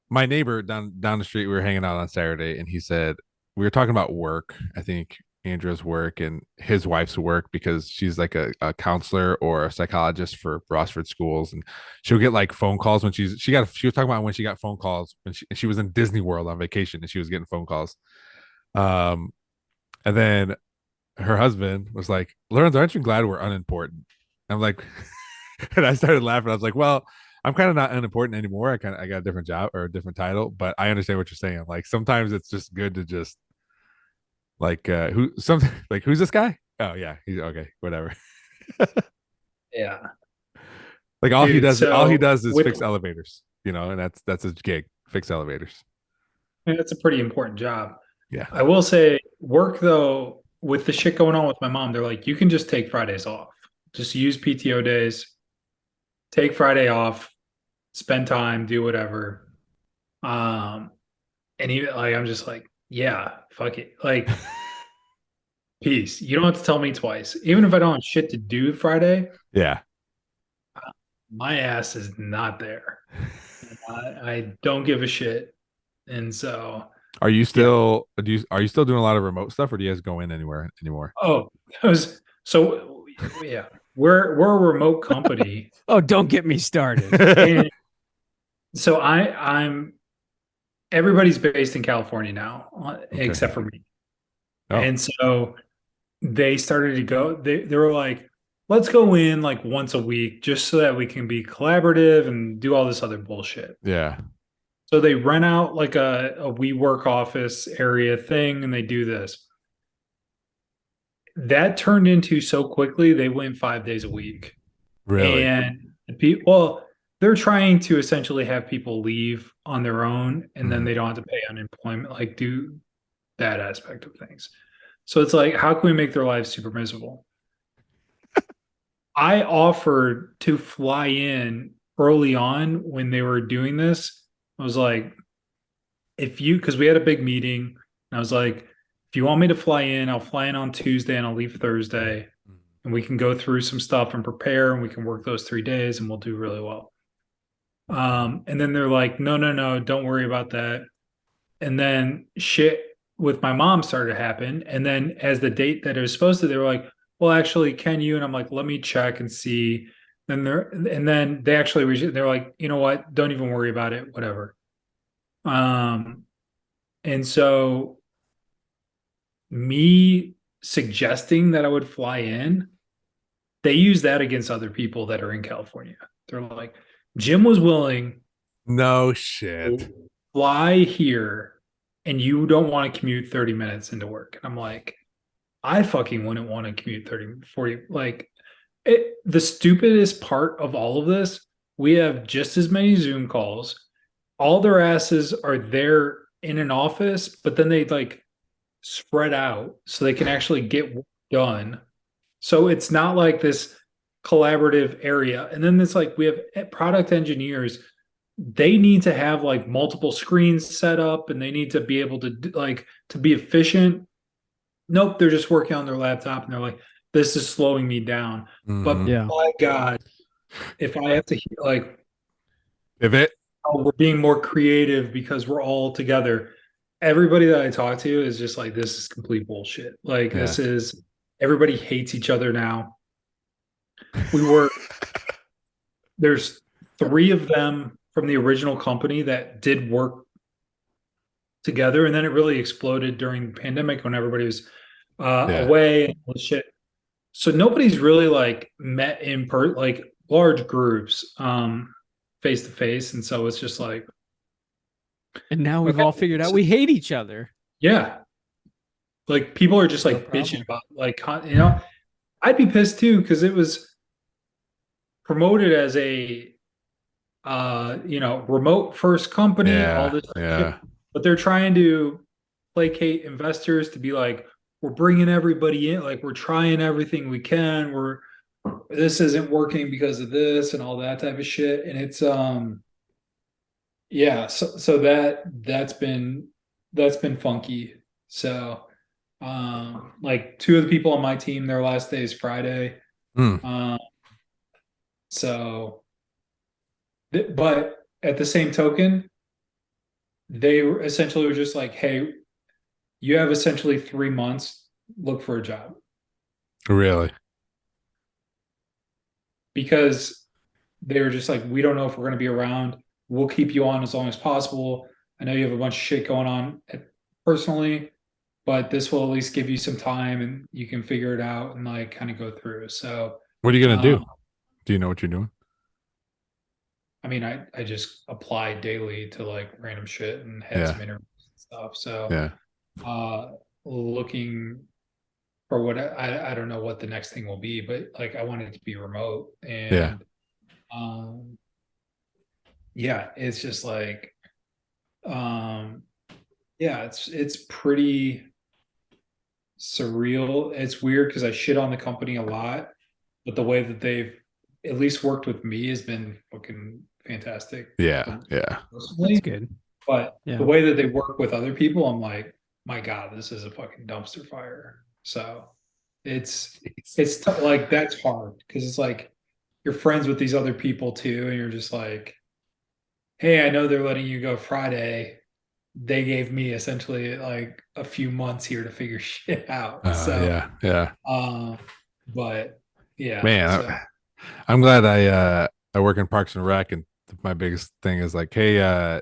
my neighbor down the street, we were hanging out on Saturday, and he said we were talking about work. I think Andrew's work and his wife's work, because she's like a counselor or a psychologist for Rossford schools, and she'll get like phone calls when she was talking about when she got phone calls when she was in Disney World on vacation, and she was getting phone calls. And then her husband was like, Lorenzo, aren't you glad we're unimportant? I'm like, and I started laughing. I was like, well, I'm kind of not unimportant anymore. I got a different job or a different title, but I understand what you're saying. Like sometimes it's just good to just like who's this guy? Oh yeah, he's okay, whatever.
Yeah.
Like
Dude,
all he
so
does is
with
fix elevators, and that's his gig, fix elevators.
that's a pretty important job.
Yeah.
I will say, work though, with the shit going on with my mom, they're like, you can just take Fridays off. Just use PTO days, take Friday off, spend time, do whatever. Um, and even like I'm just like, yeah, fuck it. Like, peace. You don't have to tell me twice. Even if I don't have shit to do Friday,
Yeah.
my ass is not there. I don't give a shit. And so,
Are you
yeah.
still are you still doing a lot of remote stuff, or do you guys go in anywhere anymore?
Oh, that was so yeah. We're a remote company.
Oh, don't get me started.
And so I'm everybody's based in California now,
Okay.
except for me.
Oh,
And so they started to go, they were like, let's go in like once a week just so that we can be collaborative and do all this other bullshit.
yeah.
So they rent out like a WeWork office area thing and they do this. That turned into so quickly, they went 5 days a week.
Really?
And the people, well, they're trying to essentially have people leave on their own and then
Mhm.
they don't have to pay unemployment, like do that aspect of things. So it's like, how can we make their lives super miserable? I offered to fly in early on when they were doing this. I was like, because we had a big meeting, and I was like, if you want me to fly in, I'll fly in on Tuesday and I'll leave Thursday, and we can go through some stuff and prepare, and we can work those 3 days, and we'll do really well. And then they're like, no, no, no, don't worry about that. And then shit with my mom started to happen. And then as the date that it was supposed to, they were like, well, actually, can you? And I'm like, let me check and see. And then they actually they're like, you know what? Don't even worry about it, whatever. Um, and so me suggesting that I would fly in, they use that against other people that are in California. They're like, Jim was willing
No shit.
to fly here and you don't want to commute 30 minutes into work. And I'm like, I fucking wouldn't want to commute 30, 40. Like, the stupidest part of all of this, we have just as many Zoom calls. All their asses are there in an office, but then they like spread out so they can actually get work done. So it's not like this collaborative area. And then it's like we have product engineers. They need to have like multiple screens set up and they need to be able to like to be efficient. Nope, they're just working on their laptop and they're like, this is slowing me down. But
Mhm.
Yeah.
my God, if I have to like,
Pivot.
oh, we're being more creative because we're all together. Everybody that I talk to is just like, this is complete bullshit. Like,
Yeah.
everybody hates each other now. We were, there's three of them from the original company that did work together. And then it really exploded during the pandemic when everybody was
Yeah.
away and all this shit. So nobody's really like met in like large groups, face to face. And so it's just like,
And now we've
okay,
all figured out we hate each other.
yeah, like people are just
No
like bitching
problem.
about I'd be pissed too because it was promoted as a remote first company, all
Yeah.
this shit,
Yeah.
but they're trying to placate investors to be like, we're bringing everybody in, like we're trying everything we can, this isn't working because of this and all that type of shit, and it's yeah, so that's been funky. So like two of the people on my team, their last day is Friday.
Mm.
Um, so but at the same token, they were essentially were just like, hey, you have essentially 3 months, look for a job.
Really?
Because they were just like, we don't know if we're going to be around. We'll keep you on as long as possible. I know you have a bunch of shit going on personally. but this will at least give you some time and you can figure it out and like kind of go through. So,
What are you gonna do?
um,
Do you know what you're doing?
I mean, I just apply daily to like random shit and had
Yeah.
some interviews and stuff. So,
Yeah.
looking for what I don't know what the next thing will be, but like I want it to be remote
Yeah.
and yeah, it's just like yeah, it's pretty surreal. It's weird because I shit on the company a lot, but the way that they've at least worked with me has been fucking fantastic.
Yeah. Yeah.
Personally.
That's good.
But
Yeah.
the way that they work with other people, I'm like, my God, this is a fucking dumpster fire. So it's like that's hard because it's like you're friends with these other people too, and you're just like, hey, I know they're letting you go Friday. They gave me essentially like a few months here to figure shit out. So
Yeah. Yeah.
but yeah,
Man,
so
I'm glad I work in Parks and Rec, and my biggest thing is like, hey,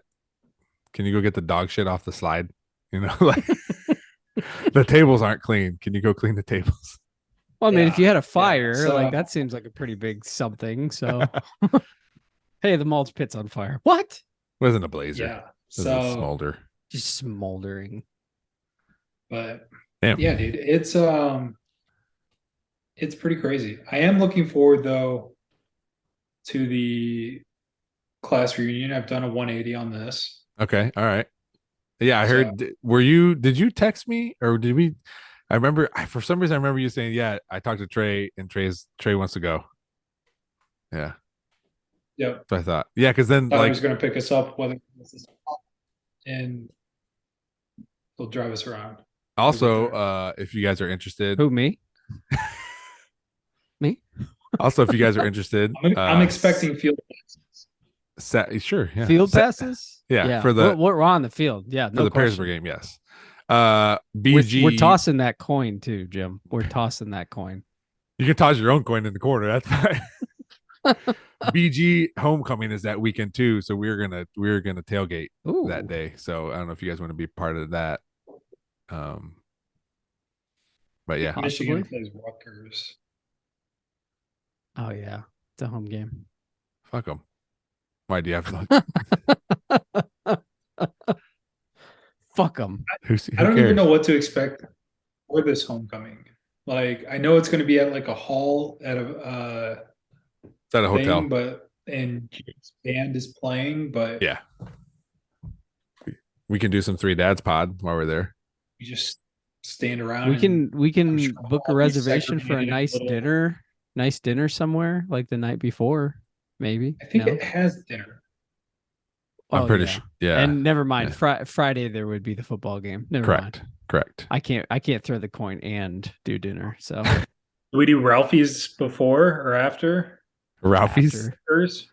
can you go get the dog shit off the slide? You know, like the tables aren't clean. Can you go clean the tables?
Well, I mean, if
yeah,
you had a
yeah.
fire,
So
like that seems like a pretty big something. So, hey, the mulch pit's on fire. What?
It wasn't a blazer.
yeah.
It was a
So
smolder.
Just smoldering.
but
Damn.
yeah, dude, it's pretty crazy. I am looking forward though to the class reunion. I've done a 180 on this.
Okay. All right. Yeah, I
So
heard. Were you? Did you text me or did we? I remember. For some reason, I remember you saying, "Yeah, I talked to Trey, and Trey wants to go." Yeah,
yep.
so I thought. Yeah, because then
Thought he
like
was gonna pick us up whether and he'll drive us around.
also,
there.
if you guys are interested,
Who, me? Me?
also if you guys are interested,
I'm expecting field
sure, yeah,
Field passes?
yeah, for the
we're on the field. Yeah,
for
no
the
question.
Perrysburg game, yes.
We're
BG,
tossing that coin too, Jim. We're tossing that coin.
you can toss your own coin in the corner. That's fine. BG homecoming is that weekend too, so we're gonna tailgate
Ooh.
that day. So I don't know if you guys want to be part of that. But yeah,
Michigan
Possibly.
plays Rutgers.
Oh yeah, it's a home game.
fuck them. Why do you have to?
Fuck them.
Who
I don't
cares?
even know what to expect for this homecoming. Like I know it's going to be at like a hall at a
It's at a hotel.
thing, but and Jake's band is playing, but
Yeah, we can do some Three Dads pod while we're there.
we just stand around.
We can
sure
book a
all these
reservation for a
segregated
nice
little-
dinner somewhere, like the night before, maybe.
I think
No?
it has dinner.
I'm
Oh,
pretty
yeah.
sure. Yeah,
And never mind.
Yeah.
Friday there would be the football game. Never
correct,
mind.
correct.
I can't throw the coin and do dinner. So
Do we do Ralphie's before or after?
Ralphie's.
after.
Hers?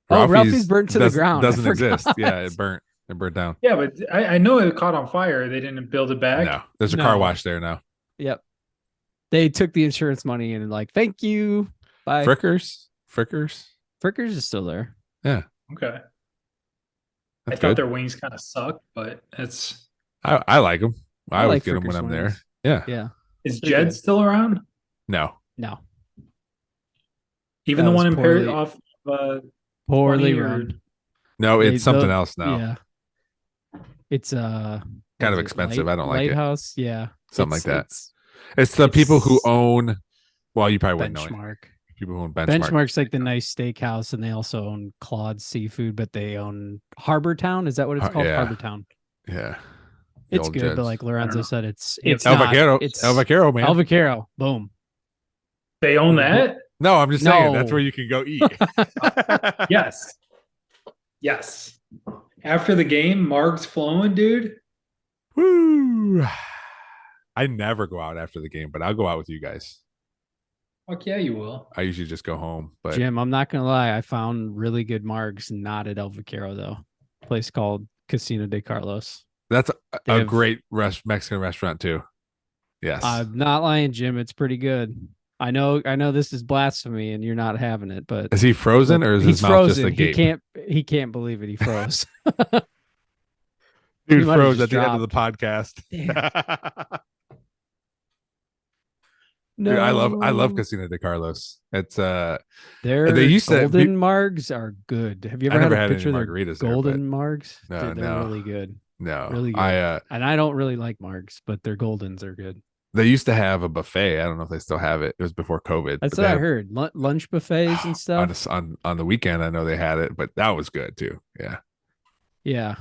Oh, Ralphie's burnt to the ground. I
Doesn't exist.
forgot.
Yeah, it burnt. It burnt down.
Yeah, but I know it caught on fire. They didn't build it back.
No, there's a car
No.
wash there now.
Yep. They took the insurance money and like, thank you. Bye.
Frickers.
Frickers is still there.
Yeah,
Okay.
that's
I thought
good.
their wings kind of suck, but it's
I like them. I always
like
get them when
Frickers
I'm there.
wings.
Yeah.
Yeah.
is
They're
Jed
good.
still around?
No.
No.
Even
That
the
was
one in Paris
poorly-
off
Poorly
20 or-
run.
No,
They-
it's something
they'll-
else now.
Yeah. It's
Kind
what
of
is it,
expensive. I don't like it.
Lighthouse. Yeah.
Something like that.
It's
It's the people who
it's
own. Well, you probably wouldn't know it.
Benchmark.
People who own Benchmark.
Benchmark's like the nice steakhouse, and they also own Claude's Seafood, but they own Harbor Town. Is that what it's called?
yeah.
Harbor Town.
Yeah. The
It's
old
good,
Jeds.
but like Lorenzo said, it's
Yeah,
it's
El
not.
Vaquero.
It's
El Vaquero, man.
El Vaquero. Boom.
They own that?
No, I'm just saying that's
No.
where you can go eat.
Yes. Yes. After the game, Marg's flowing, dude.
Woo! I never go out after the game, but I'll go out with you guys.
Fuck yeah, you will.
I usually just go home, but
Jim, I'm not gonna lie. I found really good margs not at El Vaquero though. A place called Casino de Carlos.
that's
They
a
have-
great Mexican restaurant too. Yes.
I'm not lying, Jim. It's pretty good. I know this is blasphemy, and you're not having it, but
Is he frozen or is
he's
his mouth
frozen.
just a gape?
He can't believe it. He froze.
Dude
He might have
froze
just
at the end of the podcast.
No,
Dude, I love Casino de Carlos. It's
their
they used to be-
golden margs are good. Have you
I
ever had
never
a
had any
picture of their
margaritas there,
golden margs?
No,
Dude, they're
no.
really good.
no.
Really good. And I don't really like margs, but their goldens are good.
They used to have a buffet. I don't know if they still have it. It was before COVID.
That's
but
what
they
I
had
heard. Lunch buffets and
on,
stuff.
on the weekend. I know they had it, but that was good too. Yeah.
Yeah.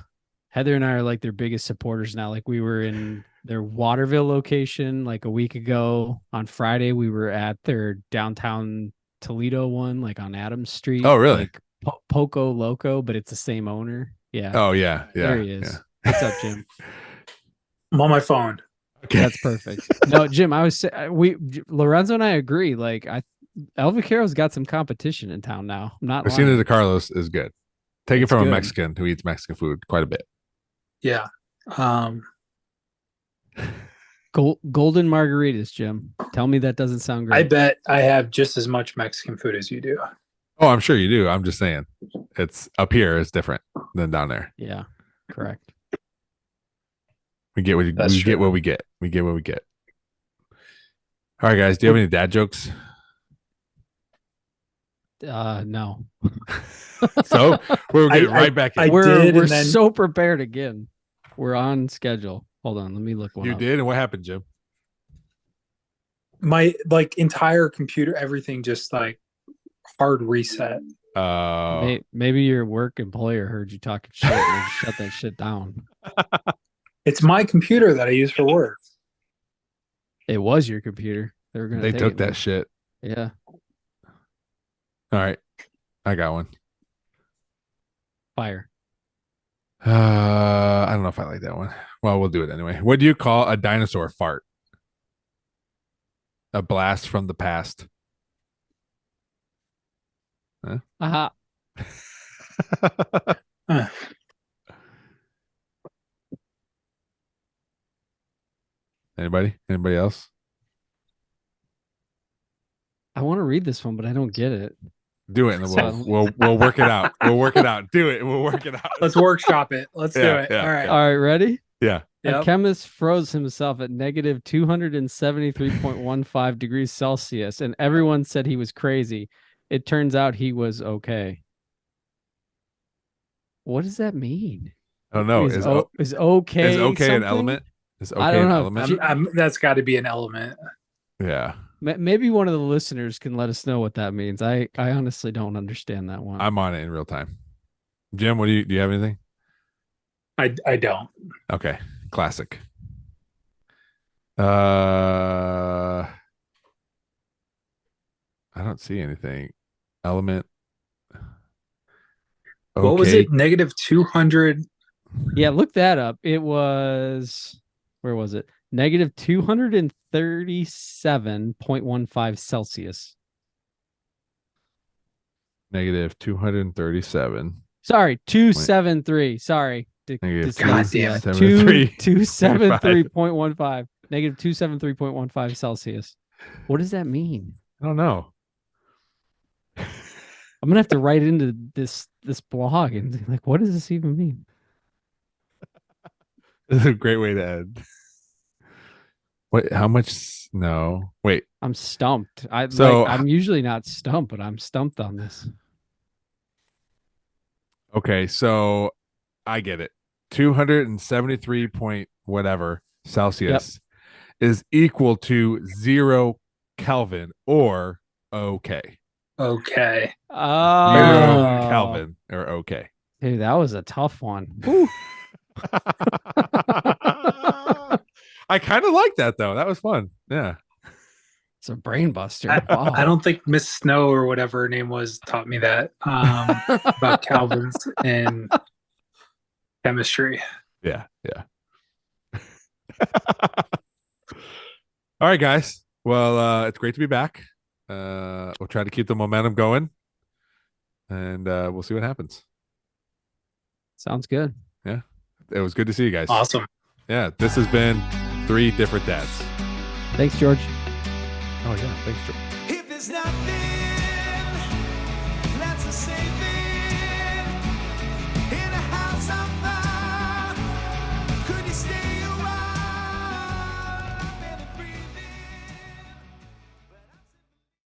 Heather and I are like their biggest supporters now. Like we were in their Waterville location like a week ago. On Friday, we were at their downtown Toledo one, like on Adams Street.
Oh, really?
Like Poco Loco, but it's the same owner. Yeah.
Oh yeah. Yeah.
There he is.
Yeah.
What's up, Jim?
I'm on my phone.
Okay.
That's perfect. No, Jim, Lorenzo and I agree. Like El Vaquero's got some competition in town now. I'm not
Casino
lying.
de Carlos is good. Take it
It's
from a
good.
Mexican who eats Mexican food quite a bit.
Yeah.
Golden margaritas, Jim. Tell me that doesn't sound great.
I bet I have just as much Mexican food as you do.
Oh, I'm sure you do. I'm just saying, it's up here is different than down there.
Yeah, correct.
We get what we
That's
get
true.
what we get. We get what we get. All right, guys. Do you have any dad jokes?
No.
So we're getting
I-
right back in.
I
we're
did,
we're
and then-
so prepared again. We're on schedule. Hold on, let me look one
You
up.
did, and what happened, Jim?
My entire computer, everything just like hard reset.
Maybe your work employer heard you talking shit and shut that shit down.
It's my computer that I use for work.
It was your computer. They were gonna
They
take
took
it,
that
man.
shit.
Yeah.
All right, I got one.
Fire.
I don't know if I like that one. Well, we'll do it anyway. What do you call a dinosaur fart? A blast from the past.
Aha.
Uh,
Anybody? Anybody else?
I want to read this one, but I don't get it.
Do it, and then
So-
we'll work it out. We'll work it out. Do it, and we'll work it out.
let's workshop it. Let's do
Yeah,
it.
yeah,
All right.
All right, ready?
Yeah.
A
Yep.
chemist froze himself at negative 273.15 degrees Celsius, and everyone said he was crazy. It turns out he was okay. What does that mean?
I don't know.
Is
Is
okay
okay an
something?
element? Is okay
I don't
an
know.
element?
That's got to be an element.
Yeah.
Maybe one of the listeners can let us know what that means. I honestly don't understand that one.
I'm on it in real time. Jim, what do you have anything?
I don't.
Okay. Classic. I don't see anything. Element.
What was
Okay.
it? Negative 200.
Yeah, look that up. It was, where was it? Negative 237.15 Celsius.
Negative 237.
Sorry, 273. Sorry.
Negative
God
Dyslexia.
damn
it.
273.15. Negative 273.15 Celsius. What does that mean?
I don't know.
I'm gonna have to write into this blog and be like, what does this even mean?
This is a great way to end. What? How much? No. Wait.
I'm stumped.
So-
I'm usually not stumped, but I'm stumped on this.
Okay. So I get it. 273 point whatever Celsius is equal to 0 Kelvin or okay.
Okay.
Oh,
0 Kelvin or okay.
dude, that was a tough one. Whew.
I kind of like that though. That was fun. Yeah.
It's a brain buster.
I,
Wow.
I don't think Miss Snow or whatever her name was taught me that about Calvins in chemistry.
Yeah. Yeah. All right, guys. Well, it's great to be back. We'll try to keep the momentum going and we'll see what happens.
Sounds good.
It was good to see you guys.
Awesome.
Yeah. This has been 3 different dads.
Thanks, George.
Oh, yeah. Thanks, Joe.
If there's nothing